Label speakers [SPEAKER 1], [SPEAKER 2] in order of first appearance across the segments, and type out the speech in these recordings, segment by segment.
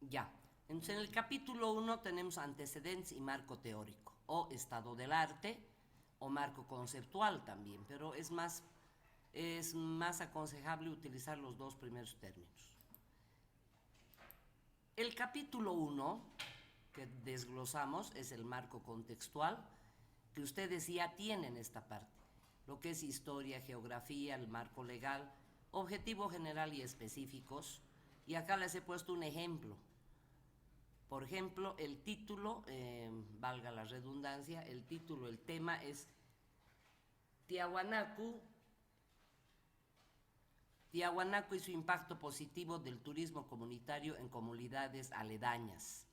[SPEAKER 1] Ya. Entonces, en el capítulo 1 tenemos antecedentes y marco teórico, o estado del arte, o marco conceptual también, pero es más aconsejable utilizar los dos primeros términos. El capítulo 1 que desglosamos es el marco contextual, que ustedes ya tienen esta parte, lo que es historia, geografía, el marco legal, objetivo general y específicos, y acá les he puesto un ejemplo. Por ejemplo, el título, valga la redundancia, el título, el tema es Tiahuanacu, Tiahuanacu y su impacto positivo del turismo comunitario en comunidades aledañas.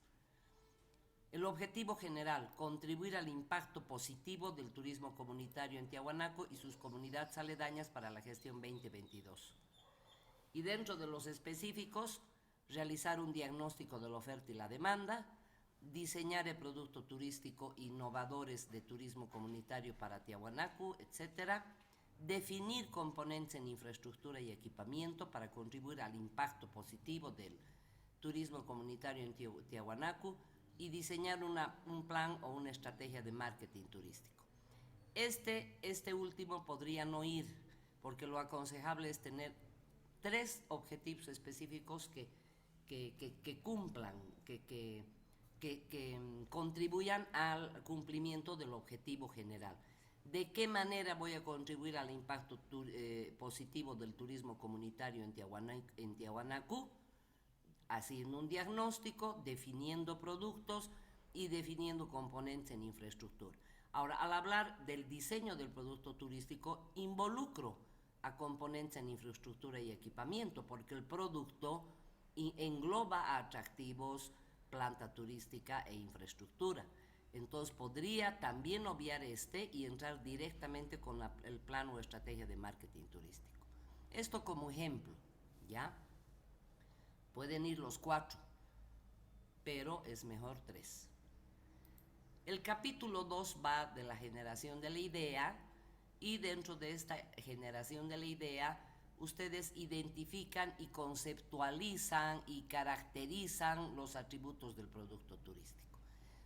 [SPEAKER 1] El objetivo general, contribuir al impacto positivo del turismo comunitario en Tiahuanaco y sus comunidades aledañas para la gestión 2022. Y dentro de los específicos, realizar un diagnóstico de la oferta y la demanda, diseñar el producto turístico innovadores de turismo comunitario para Tiahuanaco, etcétera, definir componentes en infraestructura y equipamiento para contribuir al impacto positivo del turismo comunitario en Tiahuanaco y diseñar un plan o una estrategia de marketing turístico. Este último podría no ir, porque lo aconsejable es tener 3 objetivos específicos que cumplan, que contribuyan al cumplimiento del objetivo general. ¿De qué manera voy a contribuir al impacto positivo del turismo comunitario en Tiahuanacu? Haciendo un diagnóstico, definiendo productos y definiendo componentes en infraestructura. Ahora, al hablar del diseño del producto turístico, involucro a componentes en infraestructura y equipamiento, porque el producto engloba a atractivos, planta turística e infraestructura. Entonces podría también obviar y entrar directamente con el plan o estrategia de marketing turístico. Esto como ejemplo, ¿ya? Pueden ir los 4, pero es mejor 3. El capítulo 2 va de la generación de la idea, y dentro de esta generación de la idea ustedes identifican y conceptualizan y caracterizan los atributos del producto turístico.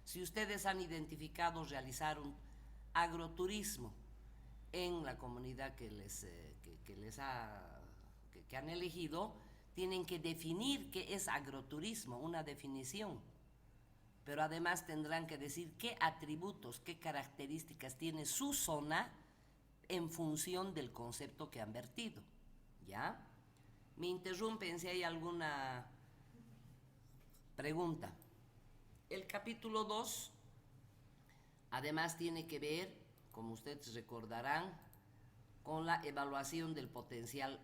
[SPEAKER 1] Si ustedes han identificado realizar un agroturismo en la comunidad que han elegido, tienen que definir qué es agroturismo, una definición. Pero además tendrán que decir qué atributos, qué características tiene su zona en función del concepto que han vertido. ¿Ya? Me interrumpen si hay alguna pregunta. El capítulo 2 además tiene que ver, como ustedes recordarán, con la evaluación del potencial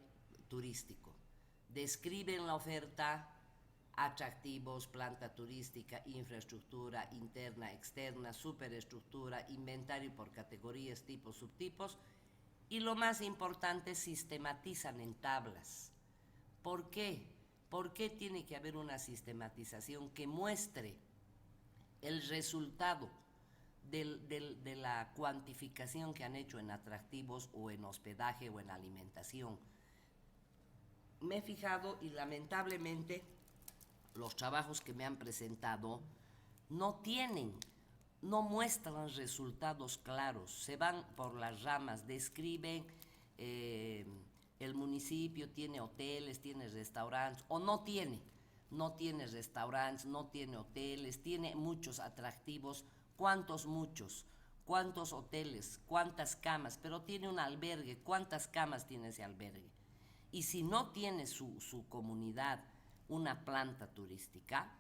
[SPEAKER 1] turístico. Describen la oferta, atractivos, planta turística, infraestructura interna, externa, superestructura, inventario por categorías, tipos, subtipos, y lo más importante, sistematizan en tablas. ¿Por qué? ¿Por qué tiene que haber una sistematización que muestre el resultado de la cuantificación que han hecho en atractivos o en hospedaje o en alimentación? Me he fijado y lamentablemente los trabajos que me han presentado no muestran resultados claros, se van por las ramas, describen el municipio tiene hoteles, tiene restaurantes, o no tiene restaurantes, no tiene hoteles, tiene muchos atractivos. ¿Cuántos muchos? ¿Cuántos hoteles? ¿Cuántas camas? Pero tiene un albergue, ¿cuántas camas tiene ese albergue? Y si no tiene su comunidad una planta turística,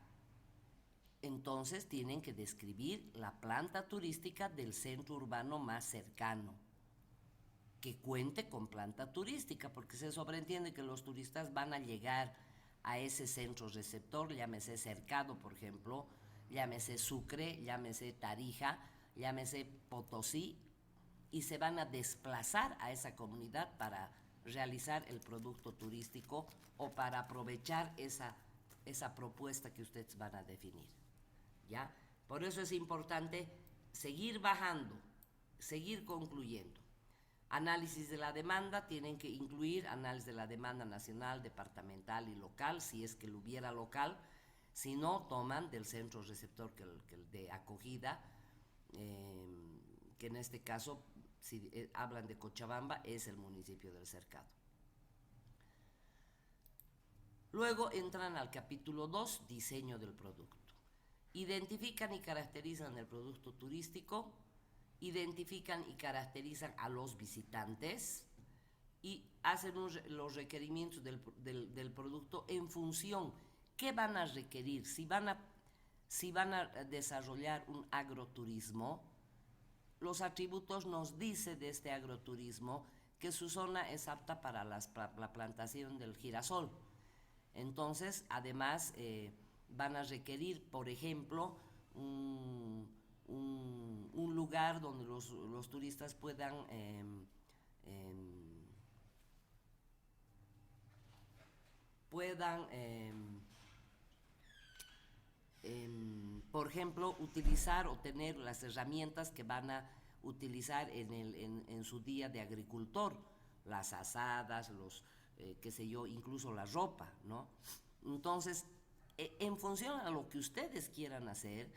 [SPEAKER 1] entonces tienen que describir la planta turística del centro urbano más cercano, que cuente con planta turística, porque se sobreentiende que los turistas van a llegar a ese centro receptor, llámese Cercado, por ejemplo, llámese Sucre, llámese Tarija, llámese Potosí, y se van a desplazar a esa comunidad para realizar el producto turístico o para aprovechar esa propuesta que ustedes van a definir. ¿Ya? Por eso es importante seguir bajando, seguir concluyendo. Análisis de la demanda, tienen que incluir análisis de la demanda nacional, departamental y local, si es que lo hubiera local. Si no, toman del centro receptor que de acogida, que en este caso, si hablan de Cochabamba, es el municipio del Cercado. Luego entran al capítulo 2, diseño del producto. Identifican y caracterizan el producto turístico, identifican y caracterizan a los visitantes y hacen los requerimientos del producto en función. ¿Qué van a requerir? Si van a desarrollar un agroturismo, los atributos nos dice de este agroturismo que su zona es apta para la plantación del girasol. Entonces, además, van a requerir, por ejemplo, un lugar donde los turistas puedan por ejemplo, utilizar o tener las herramientas que van a utilizar en su día de agricultor, las azadas, qué sé yo, incluso la ropa, ¿no? Entonces, en función a lo que ustedes quieran hacer,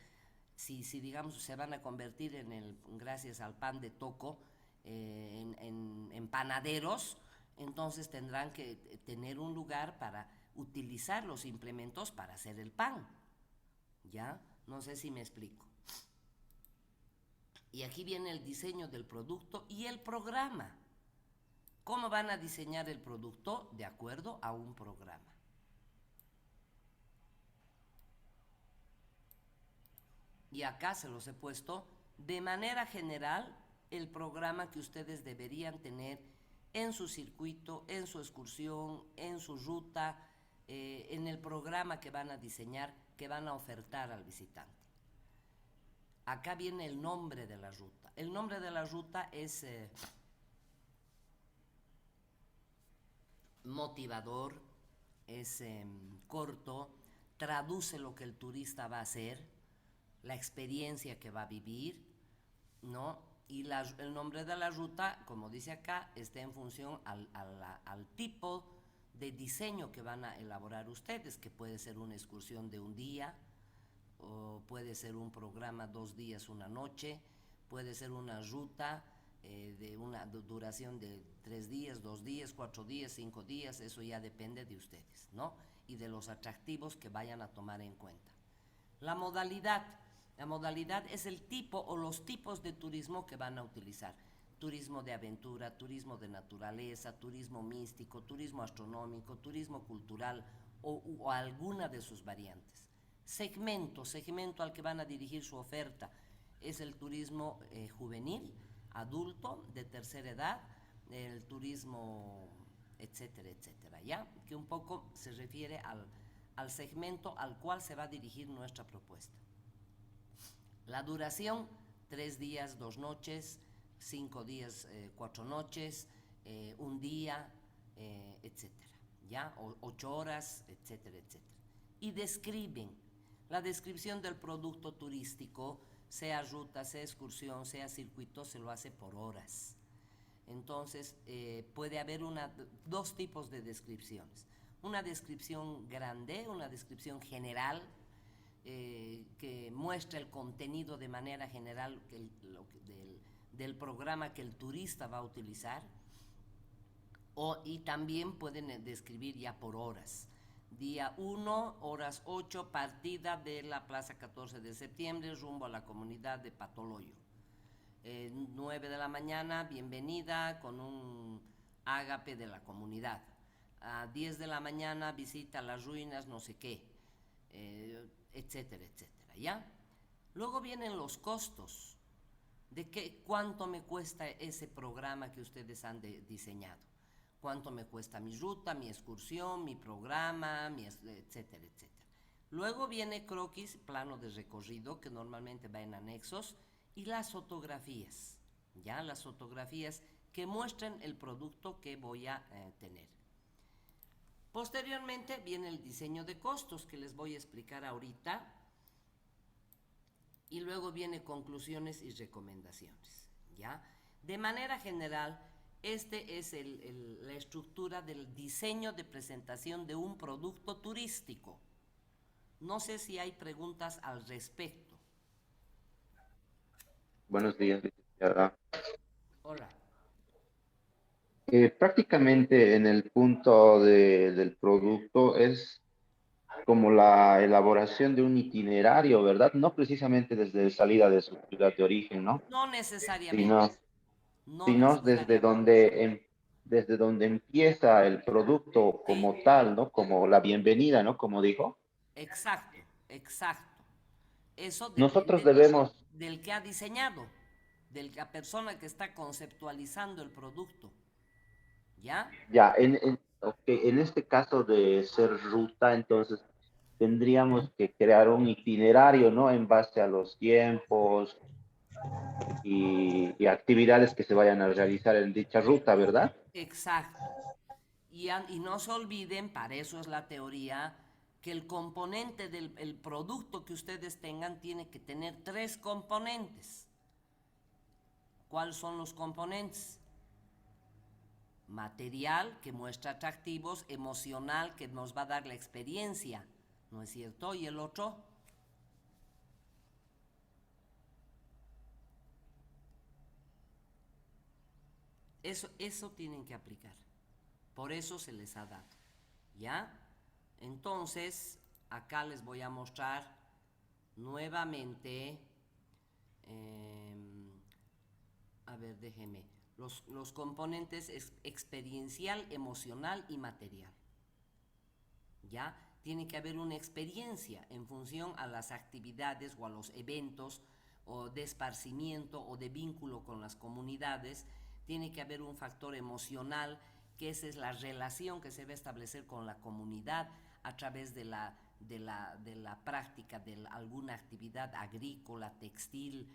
[SPEAKER 1] si digamos se van a convertir gracias al pan de toco, en panaderos, entonces tendrán que tener un lugar para utilizar los implementos para hacer el pan. ¿Ya? No sé si me explico. Y aquí viene el diseño del producto y el programa. ¿Cómo van a diseñar el producto? De acuerdo a un programa. Y acá se los he puesto de manera general el programa que ustedes deberían tener en su circuito, en su excursión, en su ruta, en el programa que van a diseñar, que van a ofertar al visitante. Acá viene el nombre de la ruta. El nombre de la ruta es motivador, es corto, traduce lo que el turista va a hacer, la experiencia que va a vivir, ¿no? Y el nombre de la ruta, como dice acá, está en función al tipo de diseño que van a elaborar ustedes, que puede ser una excursión de un día, o puede ser un programa 2 días, 1 noche, puede ser una ruta de una duración de 3 días, 2 días, 4 días, 5 días, eso ya depende de ustedes, ¿no? Y de los atractivos que vayan a tomar en cuenta. La modalidad es el tipo o los tipos de turismo que van a utilizar. Turismo de aventura, turismo de naturaleza, turismo místico, turismo astronómico, turismo cultural o alguna de sus variantes. Segmento al que van a dirigir su oferta es el turismo juvenil, adulto, de tercera edad, el turismo, etcétera, etcétera, ¿ya? Que un poco se refiere al segmento al cual se va a dirigir nuestra propuesta. La duración, 3 días, 2 noches, 5 días, 4 noches, 1 día, etcétera, ¿ya? 8 horas, etcétera, etcétera. Y describen. La descripción del producto turístico, sea ruta, sea excursión, sea circuito, se lo hace por horas. Entonces, puede haber 2 tipos de descripciones. Una descripción grande, una descripción general, que muestra el contenido de manera general del programa que el turista va a utilizar, y también pueden describir ya por horas. Día 1, horas 8, partida de la Plaza 14 de septiembre rumbo a la comunidad de Patoloyo. 9 de la mañana, bienvenida con un ágape de la comunidad. A 10 de la mañana, visita las ruinas, no sé qué, etcétera, etcétera, ¿ya? Luego vienen los costos, de cuánto me cuesta ese programa que ustedes han diseñado. Cuánto me cuesta mi ruta, mi excursión, mi programa, etcétera, etcétera. Luego viene croquis, plano de recorrido, que normalmente va en anexos, y las fotografías, ¿ya? Las fotografías que muestran el producto que voy a tener. Posteriormente viene el diseño de costos, que les voy a explicar ahorita, y luego viene conclusiones y recomendaciones, ¿ya? De manera general, este es la estructura del diseño de presentación de un producto turístico. No sé si hay preguntas al respecto.
[SPEAKER 2] Buenos días, licenciada.
[SPEAKER 1] Hola.
[SPEAKER 2] Prácticamente en el punto del producto es como la elaboración de un itinerario, ¿verdad? No precisamente desde salida de su ciudad de origen, ¿no?
[SPEAKER 1] No necesariamente,
[SPEAKER 2] Sino,
[SPEAKER 1] no
[SPEAKER 2] sino
[SPEAKER 1] necesariamente.
[SPEAKER 2] desde donde empieza el producto
[SPEAKER 1] Sí,
[SPEAKER 2] como tal, ¿no? Como la bienvenida, ¿no? Como dijo.
[SPEAKER 1] exacto, exacto. Eso
[SPEAKER 2] Nosotros
[SPEAKER 1] depende
[SPEAKER 2] debemos,
[SPEAKER 1] del que ha diseñado, de la persona que está conceptualizando el producto. ¿Ya?
[SPEAKER 2] ya, ok, en este caso de ser ruta, entonces tendríamos que crear un itinerario, ¿no? En base a los tiempos y actividades que se vayan a realizar en dicha ruta, ¿verdad?
[SPEAKER 1] Exacto. Y no se olviden, para eso es la teoría, que el componente del el producto que ustedes tengan tiene que tener tres componentes. ¿Cuáles son los componentes? Material, que muestra atractivos; emocional, que nos va a dar la experiencia, ¿no es cierto? Y el otro, eso tienen que aplicar. Por eso se les ha dado. ¿Ya? Entonces, acá les voy a mostrar nuevamente, eh, a ver, déjeme, los componentes experiencial, emocional y material. ¿Ya? Tiene que haber una experiencia en función a las actividades o a los eventos o de esparcimiento o de vínculo con las comunidades. Tiene que haber un factor emocional, que esa es la relación que se va a establecer con la comunidad a través de la práctica de alguna actividad agrícola, textil,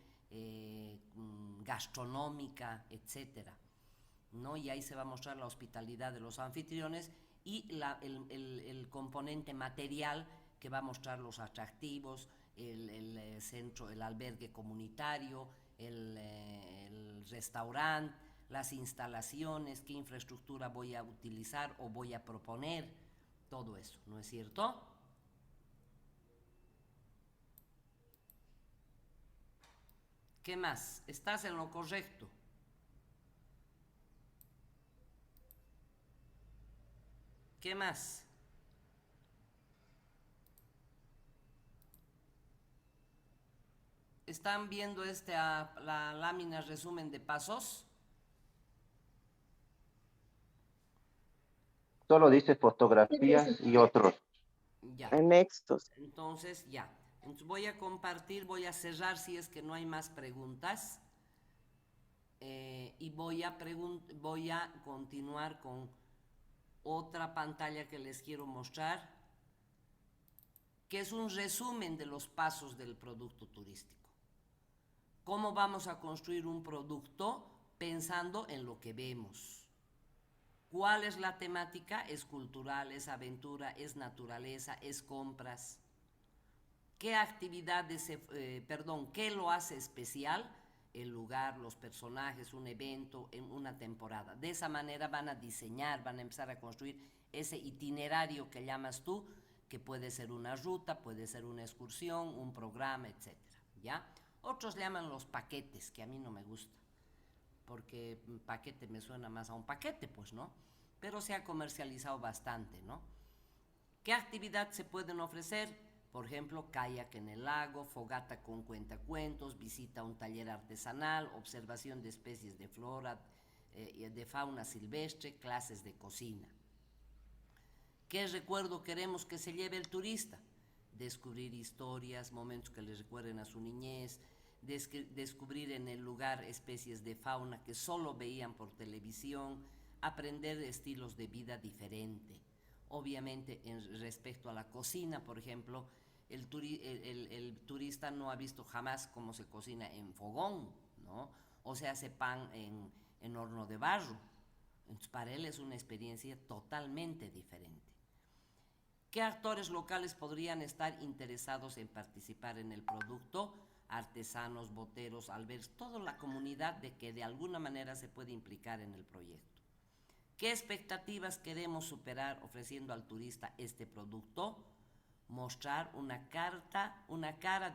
[SPEAKER 1] gastronómica, etcétera, ¿no? Y ahí se va a mostrar la hospitalidad de los anfitriones y el componente material, que va a mostrar los atractivos, el centro, el albergue comunitario, el restaurante, las instalaciones, qué infraestructura voy a utilizar o voy a proponer, todo eso, ¿no es cierto? ¿Qué más? ¿Estás en lo correcto? ¿Qué más? ¿Están viendo la lámina resumen de pasos?
[SPEAKER 2] Solo dice fotografías y otros.
[SPEAKER 1] Ya.
[SPEAKER 3] Anexos.
[SPEAKER 1] Entonces, ya. Entonces voy a compartir, voy a cerrar si es que no hay más preguntas. Y voy a continuar con otra pantalla que les quiero mostrar, que es un resumen de los pasos del producto turístico. ¿Cómo vamos a construir un producto pensando en lo que vemos? ¿Cuál es la temática? Es cultural, es aventura, es naturaleza, es compras. ¿Qué actividades, qué lo hace especial? El lugar, los personajes, un evento, en una temporada. De esa manera van a diseñar, van a empezar a construir ese itinerario que llamas tú, que puede ser una ruta, puede ser una excursión, un programa, etcétera, ¿ya? Otros llaman los paquetes, que a mí no me gusta, porque paquete me suena más a un paquete, pues, ¿no? Pero se ha comercializado bastante, ¿no? ¿Qué actividad se pueden ofrecer? Por ejemplo, kayak en el lago, fogata con cuentacuentos, visita a un taller artesanal, observación de especies de flora, de fauna silvestre, clases de cocina. ¿Qué recuerdo queremos que se lleve el turista? Descubrir historias, momentos que le recuerden a su niñez, descubrir en el lugar especies de fauna que solo veían por televisión, aprender estilos de vida diferente. Obviamente, respecto a la cocina, por ejemplo, el turista no ha visto jamás cómo se cocina en fogón, ¿no? O se hace pan en horno de barro. Entonces, para él es una experiencia totalmente diferente. ¿Qué actores locales podrían estar interesados en participar en el producto? Artesanos, boteros, albergues, toda la comunidad de que de alguna manera se puede implicar en el proyecto. ¿Qué expectativas queremos superar ofreciendo al turista este producto? mostrar una cara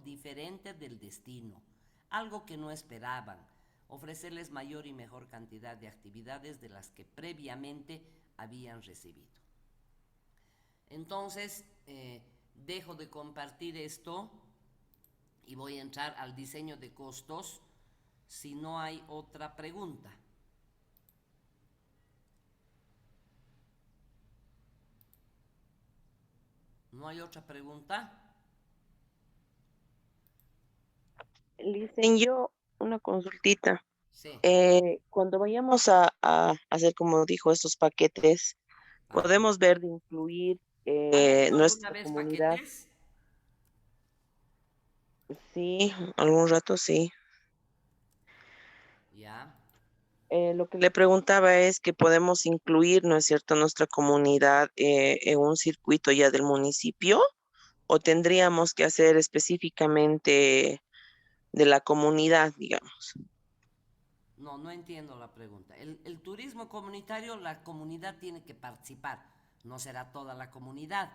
[SPEAKER 1] diferente del destino, algo que no esperaban, ofrecerles mayor y mejor cantidad de actividades de las que previamente habían recibido. Entonces, dejo de compartir esto y voy a entrar al diseño de costos si no hay otra pregunta. ¿No hay otra pregunta?
[SPEAKER 3] Licen, yo una consultita.
[SPEAKER 1] Sí.
[SPEAKER 3] Cuando vayamos a hacer, como dijo, estos paquetes,
[SPEAKER 1] Ajá.
[SPEAKER 3] podemos ver de incluir
[SPEAKER 1] ¿Han hecho alguna
[SPEAKER 3] nuestra
[SPEAKER 1] vez
[SPEAKER 3] comunidad.
[SPEAKER 1] paquetes?
[SPEAKER 3] Sí, algún rato sí.
[SPEAKER 1] Ya.
[SPEAKER 3] Lo que le preguntaba es que podemos incluir, ¿no es cierto?, nuestra comunidad en un circuito ya del municipio, o tendríamos que hacer específicamente de la comunidad, digamos.
[SPEAKER 1] No, no entiendo la pregunta. El turismo comunitario, la comunidad tiene que participar. No será toda la comunidad,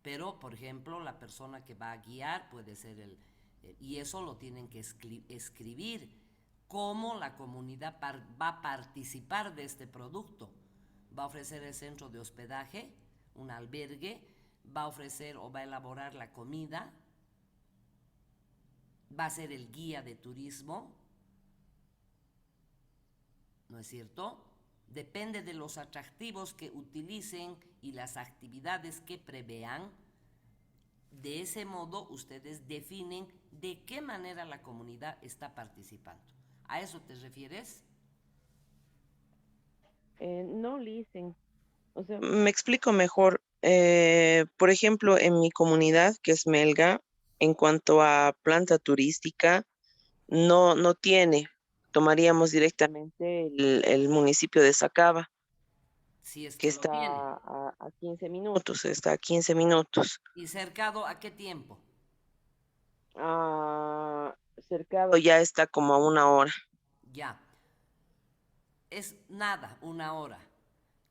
[SPEAKER 1] pero, por ejemplo, la persona que va a guiar puede ser y eso lo tienen que escribir, cómo la comunidad va a participar de este producto. Va a ofrecer el centro de hospedaje, un albergue, va a ofrecer o va a elaborar la comida, va a ser el guía de turismo, ¿no es cierto? Depende de los atractivos que utilicen y las actividades que prevean. De ese modo, ustedes definen de qué manera la comunidad está participando. ¿A eso te refieres?
[SPEAKER 3] No, Licen. O sea, me explico mejor. Por ejemplo, en mi comunidad, que es Melga, en cuanto a planta turística, no tiene. Tomaríamos directamente el municipio de Sacaba,
[SPEAKER 1] Si es
[SPEAKER 3] que
[SPEAKER 1] que lo
[SPEAKER 3] está
[SPEAKER 1] tiene.
[SPEAKER 3] a 15 minutos, está a 15 minutos.
[SPEAKER 1] ¿Y cercado a qué tiempo?
[SPEAKER 3] Cercado ya está como a 1 hora.
[SPEAKER 1] Ya. Es nada, 1 hora.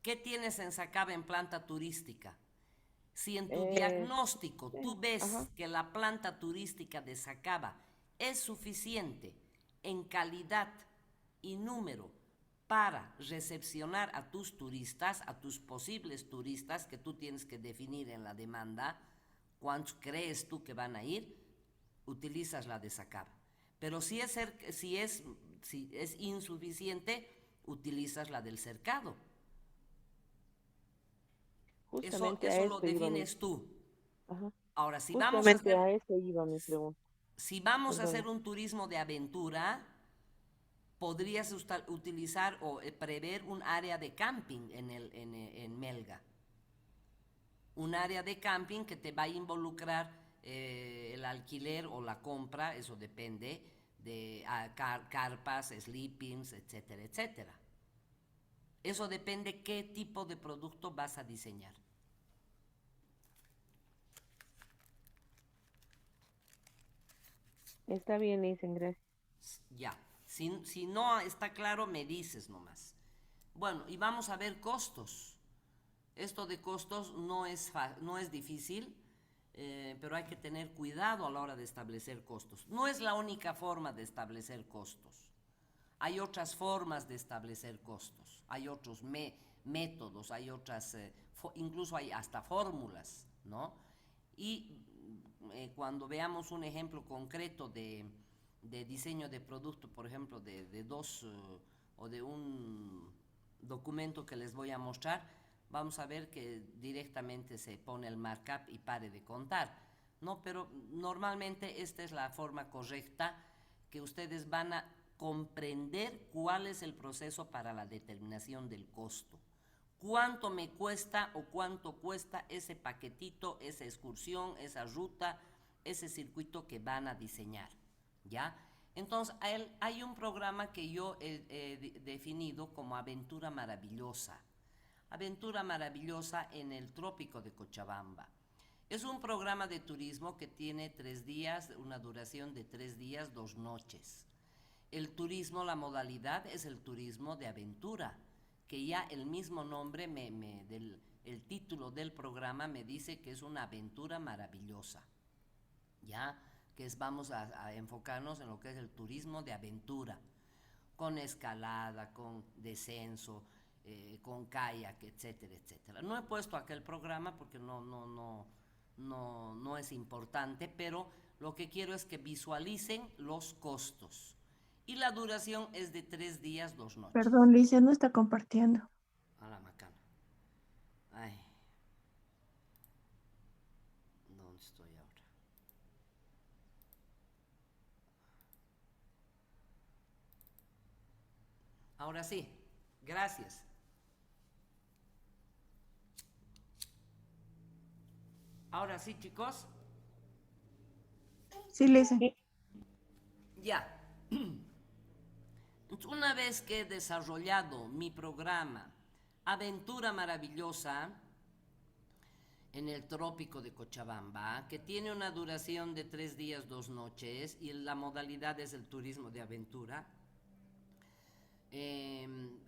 [SPEAKER 1] ¿Qué tienes en Sacaba en planta turística? Si en tu diagnóstico tú
[SPEAKER 3] Sí,
[SPEAKER 1] ves
[SPEAKER 3] ajá.
[SPEAKER 1] que la planta turística de Sacaba es suficiente en calidad y número para recepcionar a tus turistas, a tus posibles turistas, que tú tienes que definir en la demanda, cuántos crees tú que van a ir, utilizas la de Sacaba. Pero si es insuficiente, utilizas la del cercado.
[SPEAKER 3] Justamente a
[SPEAKER 1] Eso lo
[SPEAKER 3] eso iba
[SPEAKER 1] defines tú.
[SPEAKER 3] ajá.
[SPEAKER 1] Ahora, si vamos a
[SPEAKER 3] Justamente
[SPEAKER 1] hacer,
[SPEAKER 3] a eso iba mi pregunta.
[SPEAKER 1] si vamos a hacer
[SPEAKER 3] Perdón.
[SPEAKER 1] un turismo de aventura, podrías utilizar o prever un área de camping en Melga. Un área de camping que te va a involucrar el alquiler o la compra, eso depende, de carpas, sleepings, etcétera, etcétera. Eso depende qué tipo de producto vas a diseñar.
[SPEAKER 3] Está bien, Licen, gracias.
[SPEAKER 1] Ya, si no está claro, me dices nomás. Bueno, y vamos a ver costos. Esto de costos no es difícil, pero hay que tener cuidado a la hora de establecer costos. No es la única forma de establecer costos. Hay otras formas de establecer costos, hay otros métodos, hay otras, incluso hay hasta fórmulas, ¿no? Y cuando veamos un ejemplo concreto de diseño de producto, por ejemplo, de dos o de un documento que les voy a mostrar, vamos a ver que directamente se pone el markup y pare de contar, ¿no? Pero normalmente esta es la forma correcta que ustedes van a comprender cuál es el proceso para la determinación del costo. ¿Cuánto me cuesta o cuánto cuesta ese paquetito, esa excursión, esa ruta, ese circuito que van a diseñar? ¿Ya? Entonces, hay un programa que yo he definido como Aventura Maravillosa. Aventura Maravillosa en el Trópico de Cochabamba. Es un programa de turismo que tiene 3 días, una duración de 3 días, 2 noches. El turismo, la modalidad es el turismo de aventura, que ya el mismo nombre el título del programa me dice que es una aventura maravillosa, ¿ya? Que es, vamos a enfocarnos en lo que es el turismo de aventura, con escalada, con descenso, con kayak, etcétera, etcétera. No he puesto aquel programa porque no es importante, pero lo que quiero es que visualicen los costos. Y la duración es de 3 días, 2 noches.
[SPEAKER 4] Perdón, Licia, no está compartiendo.
[SPEAKER 1] A la macana. Ay. ¿Dónde estoy ahora? Ahora sí, gracias. Ahora sí, chicos.
[SPEAKER 4] Sí, Licia.
[SPEAKER 1] Ya. Una vez que he desarrollado mi programa Aventura Maravillosa en el trópico de Cochabamba, que tiene una duración de 3 días, 2 noches, y la modalidad es el turismo de aventura.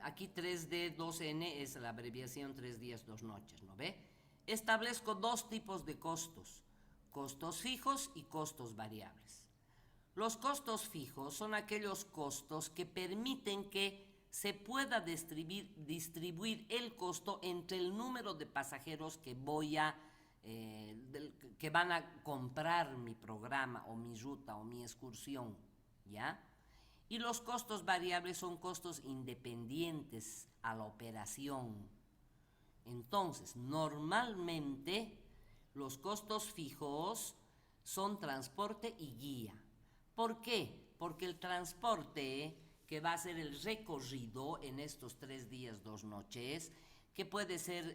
[SPEAKER 1] Aquí 3D2N es la abreviación 3 días, 2 noches, ¿no ve? Establezco 2 tipos de costos, costos fijos y costos variables. Los costos fijos son aquellos costos que permiten que se pueda distribuir el costo entre el número de pasajeros que que van a comprar mi programa o mi ruta o mi excursión, ¿ya? Y los costos variables son costos independientes a la operación. Entonces, normalmente los costos fijos son transporte y guía. ¿Por qué? Porque el transporte, que va a ser el recorrido en estos 3 días, 2 noches, que puede ser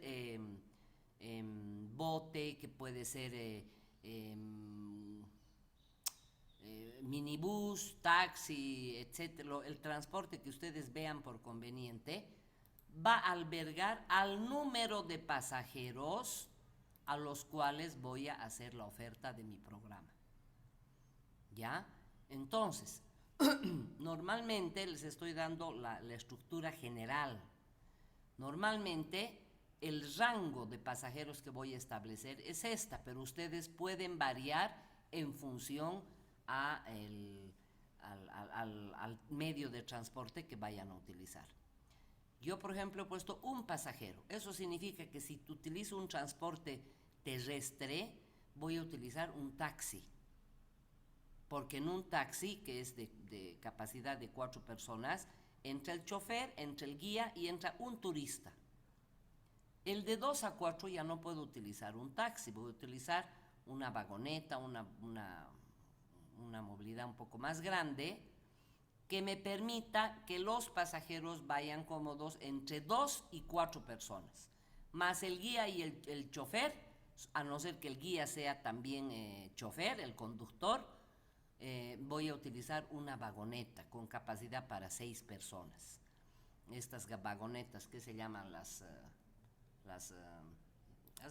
[SPEAKER 1] bote, que puede ser minibús, taxi, etcétera, el transporte que ustedes vean por conveniente, va a albergar al número de pasajeros a los cuales voy a hacer la oferta de mi programa. ¿Ya? Entonces, normalmente les estoy dando la estructura general. Normalmente el rango de pasajeros que voy a establecer es esta, pero ustedes pueden variar en función al medio de transporte que vayan a utilizar. Yo, por ejemplo, he puesto un pasajero. Eso significa que si utilizo un transporte terrestre, voy a utilizar un taxi. Porque en un taxi, que es de capacidad de 4 personas, entra el chofer, entra el guía y entra un turista. El de 2 a 4 ya no puedo utilizar un taxi, voy a utilizar una vagoneta, una movilidad un poco más grande, que me permita que los pasajeros vayan cómodos entre 2 y 4 personas, más el guía y el chofer, a no ser que el guía sea también chofer, el conductor. Voy a utilizar una vagoneta con capacidad para 6 personas. Estas vagonetas que se llaman las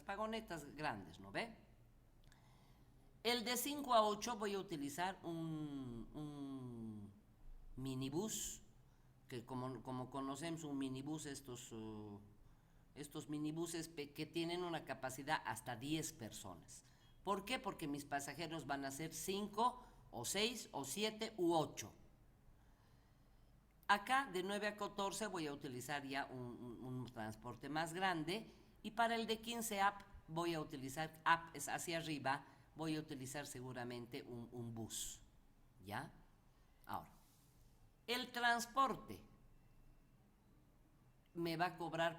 [SPEAKER 1] vagonetas grandes, ¿no ve? El de 5 a 8 voy a utilizar un minibús, que como conocemos un minibús, estos minibuses que tienen una capacidad hasta 10 personas. ¿Por qué? Porque mis pasajeros van a ser 5 o 6 o 7 u 8. Acá de 9 a 14 voy a utilizar ya un transporte más grande, y para el de 15 up voy a utilizar, up es hacia arriba, voy a utilizar seguramente un bus, ¿ya? Ahora, el transporte me va a cobrar,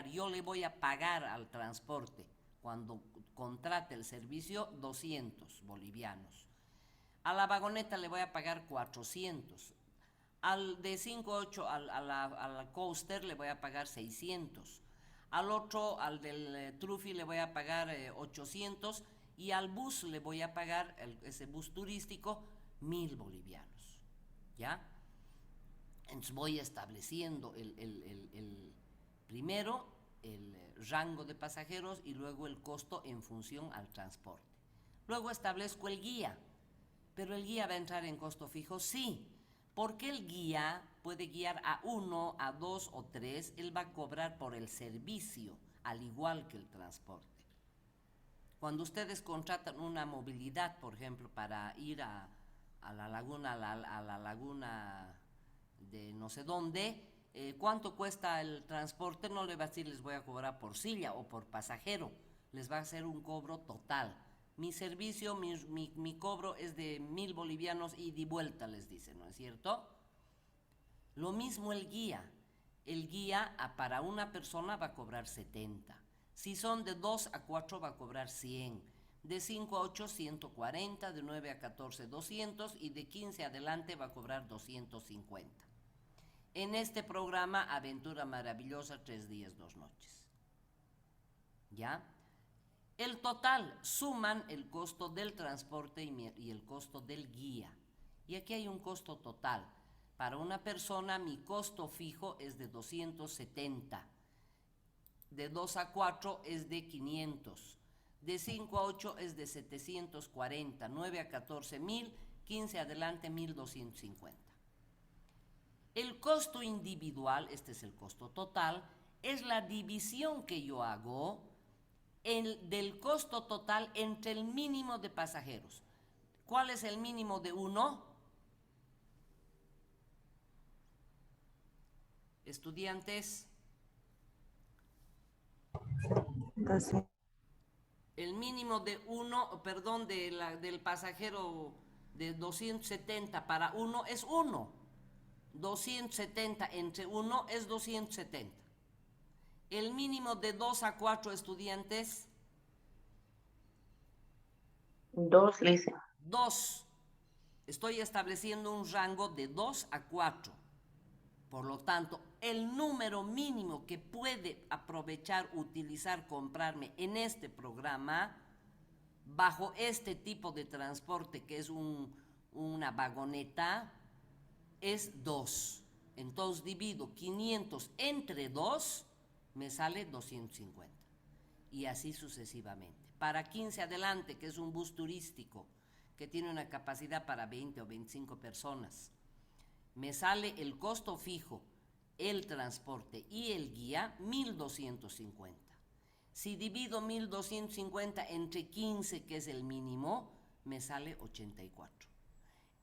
[SPEAKER 1] yo le voy a pagar al transporte cuando contrate el servicio 200 bolivianos. A la vagoneta le voy a pagar 400. Al de 5-8, al coaster, le voy a pagar 600. Al otro, al del Trufi, le voy a pagar 800. Y al bus le voy a pagar, ese bus turístico, 1000 bolivianos. ¿Ya? Entonces voy estableciendo primero el rango de pasajeros y luego el costo en función al transporte. Luego establezco el guía, pero el guía va a entrar en costo fijo, sí. Porque el guía puede guiar a 1, a 2 o 3, él va a cobrar por el servicio, al igual que el transporte. Cuando ustedes contratan una movilidad, por ejemplo, para ir a la laguna, a la laguna de no sé dónde, ¿cuánto cuesta el transporte? No le va a decir les voy a cobrar por silla o por pasajero, les va a hacer un cobro total. Mi servicio, mi cobro es de 1,000 bolivianos y de vuelta, les dice, ¿no es cierto? Lo mismo el guía. El guía para una persona va a cobrar 70. Si son de 2 a 4 va a cobrar 100. De 5 a 8, 140. De 9 a 14, 200. Y de 15 adelante va a cobrar 250. En este programa, Aventura Maravillosa, 3 días, 2 noches. ¿Ya? El total, suman el costo del transporte y el costo del guía. Y aquí hay un costo total. Para una persona, mi costo fijo es de 270. De 2 a 4 es de 500. De 5 a 8 es de 740. 9 a 14, 1,000. 15 adelante, 1,250. El costo individual, este es el costo total, es la división que yo hago del costo total entre el mínimo de pasajeros. ¿Cuál es el mínimo de 1? Estudiantes.
[SPEAKER 4] 12.
[SPEAKER 1] El mínimo de 1, perdón, del pasajero de 270 para 1 es 1. 270 entre 1 es 270. El mínimo de 2 a 4 estudiantes.
[SPEAKER 3] 2, dice.
[SPEAKER 1] 2. Estoy estableciendo un rango de 2 a 4. Por lo tanto, el número mínimo que puede aprovechar, utilizar, comprarme en este programa, bajo este tipo de transporte que es una vagoneta, es 2. Entonces divido 500 entre 2, me sale 250. Y así sucesivamente. Para 15 adelante, que es un bus turístico, que tiene una capacidad para 20 o 25 personas, me sale el costo fijo, el transporte y el guía, 1,250. Si divido 1,250 entre 15, que es el mínimo, me sale 84.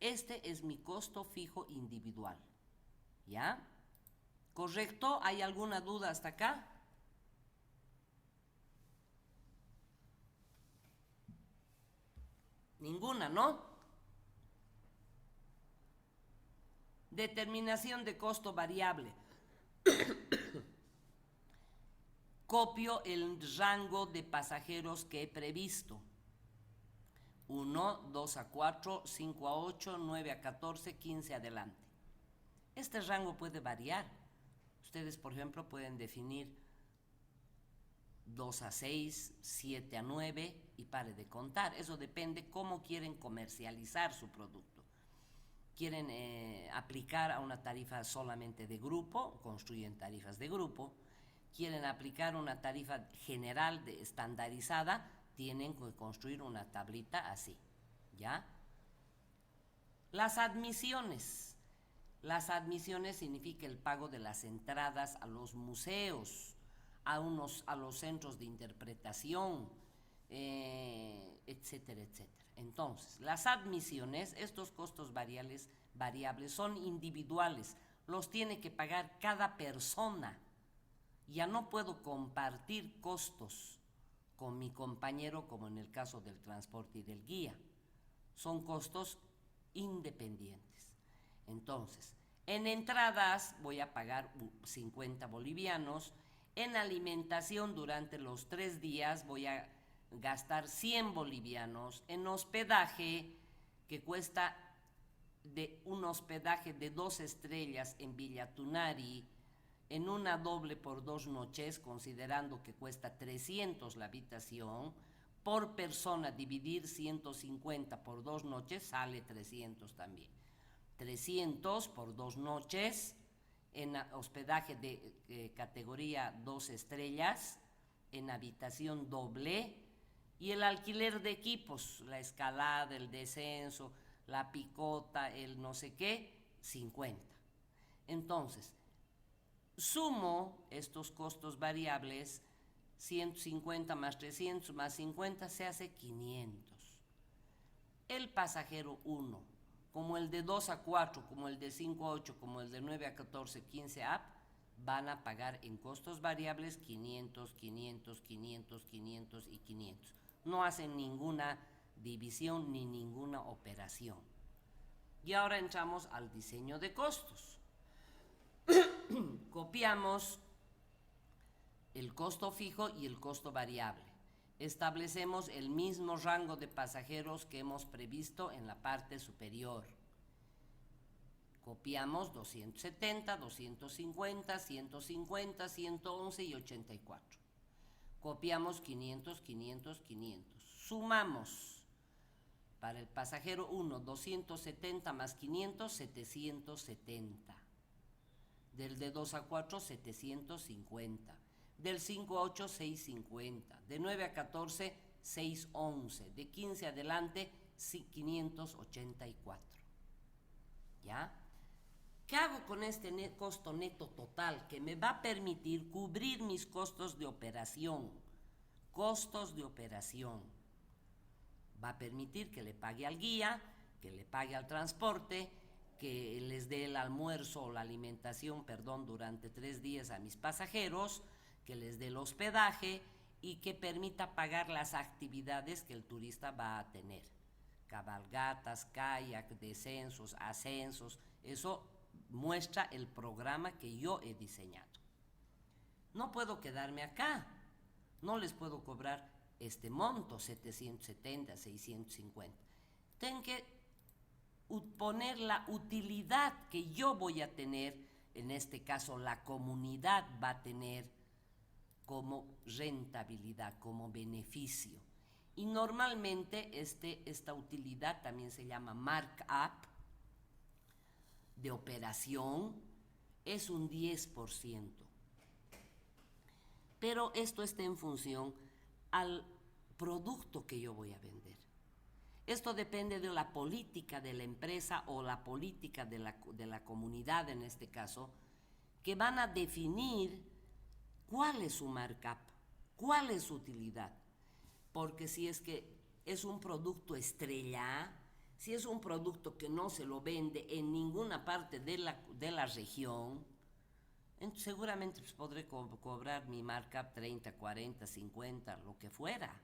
[SPEAKER 1] Este es mi costo fijo individual. ¿Ya? ¿Correcto? ¿Hay alguna duda hasta acá? Ninguna, ¿no? Determinación de costo variable. Copio el rango de pasajeros que he previsto. 1, 2 a 4, 5 a 8, 9 a 14, 15 adelante. Este rango puede variar. Ustedes, por ejemplo, pueden definir 2 a 6, 7 a 9 y pare de contar. Eso depende cómo quieren comercializar su producto. Quieren aplicar a una tarifa solamente de grupo, construyen tarifas de grupo. Quieren aplicar una tarifa general estandarizada, tienen que construir una tablita así, ¿ya? Las admisiones. Las admisiones significa el pago de las entradas a los museos, a los centros de interpretación, etcétera, etcétera. Entonces, las admisiones, estos costos variables son individuales, los tiene que pagar cada persona. Ya no puedo compartir costos con mi compañero, como en el caso del transporte y del guía. Son costos independientes. Entonces, en entradas voy a pagar 50 bolivianos. En alimentación durante los 3 días voy a gastar 100 bolivianos. En hospedaje, que cuesta de un hospedaje de 2 estrellas en Villa Tunari, en una doble por 2 noches, considerando que cuesta 300 la habitación, por persona dividir 150 por 2 noches, sale 300 también. 300 por 2 noches, en hospedaje de categoría 2 estrellas, en habitación doble, y el alquiler de equipos, la escalada, el descenso, la picota, el no sé qué, 50. Entonces, sumo estos costos variables, 150 más 300 más 50 se hace 500. El pasajero 1, como el de 2 a 4, como el de 5 a 8, como el de 9 a 14, 15 a van a pagar en costos variables 500, 500, 500, 500 y 500. No hacen ninguna división ni ninguna operación. Y ahora entramos al diseño de costos. Copiamos el costo fijo y el costo variable. Establecemos el mismo rango de pasajeros que hemos previsto en la parte superior. Copiamos 270, 250, 150, 111 y 84. Copiamos 500, 500, 500. Sumamos para el pasajero 1, 270 más 500, 770. Del de 2 a 4, 750. Del 5 a 8, 650. De 9 a 14, 611. De 15 adelante, 584. ¿Ya? ¿Qué hago con este costo neto total que me va a permitir cubrir mis costos de operación? Costos de operación. Va a permitir que le pague al guía, que le pague al transporte, que les dé el almuerzo o la alimentación, durante 3 días a mis pasajeros, que les dé el hospedaje y que permita pagar las actividades que el turista va a tener. Cabalgatas, kayak, descensos, ascensos, eso muestra el programa que yo he diseñado. No puedo quedarme acá, no les puedo cobrar este monto, 770, 650. Tengo que poner la utilidad que yo voy a tener, en este caso la comunidad va a tener como rentabilidad, como beneficio. Y normalmente esta utilidad también se llama markup de operación, es un 10%. Pero esto está en función al producto que yo voy a vender. Esto depende de la política de la empresa o la política de la comunidad, en este caso, que van a definir cuál es su markup, cuál es su utilidad. Porque si es que es un producto estrella, si es un producto que no se lo vende en ninguna parte de la región, entonces seguramente podré cobrar mi markup 30, 40, 50, lo que fuera,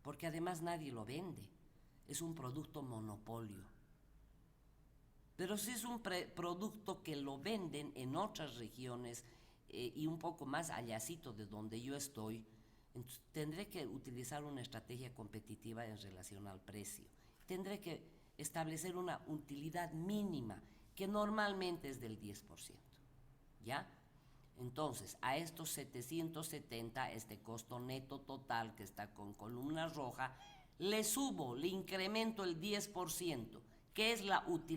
[SPEAKER 1] porque además nadie lo vende. Es un producto monopolio. Pero si es un producto que lo venden en otras regiones y un poco más allácito de donde yo estoy, entonces tendré que utilizar una estrategia competitiva en relación al precio. Tendré que establecer una utilidad mínima que normalmente es del 10%. ¿Ya? Entonces, a estos 770, este costo neto total que está con columna roja, le incremento el 10%, que es la utilidad